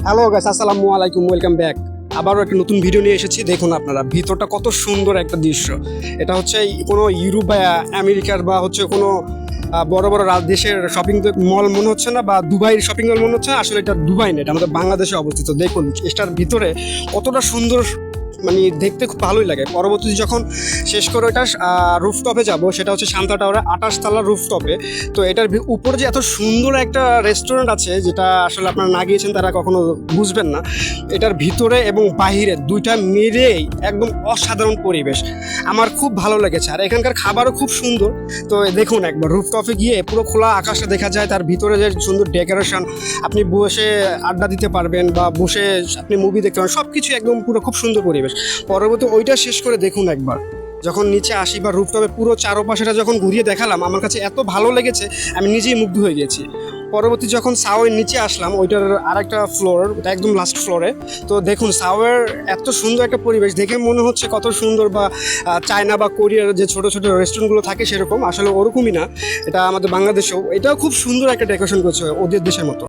Hello guys, আসসালামু আলাইকুম, welcome back. আবারও একটা নতুন ভিডিও নিয়ে এসেছি। দেখুন আপনারা, ভিতরটা কত সুন্দর একটা দৃশ্য। এটা হচ্ছে কোনো ইউরোপ বা আমেরিকার বা হচ্ছে কোনো বড় বড় দেশের শপিং মল মনে হচ্ছে না, বা দুবাইয়ের শপিং মল মনে হচ্ছে না। আসলে এটা দুবাই না, এটা আমাদের বাংলাদেশে অবস্থিত। দেখুন এটার ভিতরে কতটা সুন্দর, মানে দেখতে খুব ভালোই লাগে। পরবর্তীতে যখন শেষ করে ওটা রুফটপে যাব, সেটা হচ্ছে শান্তা টাওয়ারে 28 তলা রুফটপে। তো এটার উপরে যে এত সুন্দর একটা রেস্টুরেন্ট আছে, যেটা আসলে আপনারা না গিয়েছেন তারা কখনো বুঝবেন না। এটার ভিতরে এবং বাহিরে দুইটা মিলেই একদম অসাধারণ পরিবেশ। আমার খুব ভালো লেগেছে, আর এখানকার খাবারও খুব সুন্দর। তো দেখুন একবার রুফটপে গিয়ে পুরো খোলা আকাশটা দেখা যায়, তার ভিতরে যে সুন্দর ডেকোরেশন, আপনি বসে আড্ডা দিতে পারবেন বা বসে আপনি মুভি দেখতে পারবেন, সব কিছু একদম পুরো খুব সুন্দর পরিবেশ। পরবর্তী ওইটা শেষ করে দেখুন একবার যখন নিচে আসি বা রুফটপে পুরো চারপাশেটা যখন ঘুরিয়ে দেখালাম, আমার কাছে এত ভালো লেগেছে, আমি নিজেই মুগ্ধ হয়ে গেছি। পরবর্তী যখন সাওয়ের নিচে আসলাম, ওইটার আরেকটা ফ্লোর, এটা একদম লাস্ট ফ্লোরে। তো দেখুন সাওয়ের এত সুন্দর একটা পরিবেশ, দেখে মনে হচ্ছে কত সুন্দর, বা চায়না বা কোরিয়ার যে ছোটো ছোটো রেস্টুরেন্টগুলো থাকে সেরকম, আসলে ওরকমই না। এটা আমাদের বাংলাদেশেও এটাও খুব সুন্দর একটা ডেকোরেশন করছে ওদের দেশের মতো।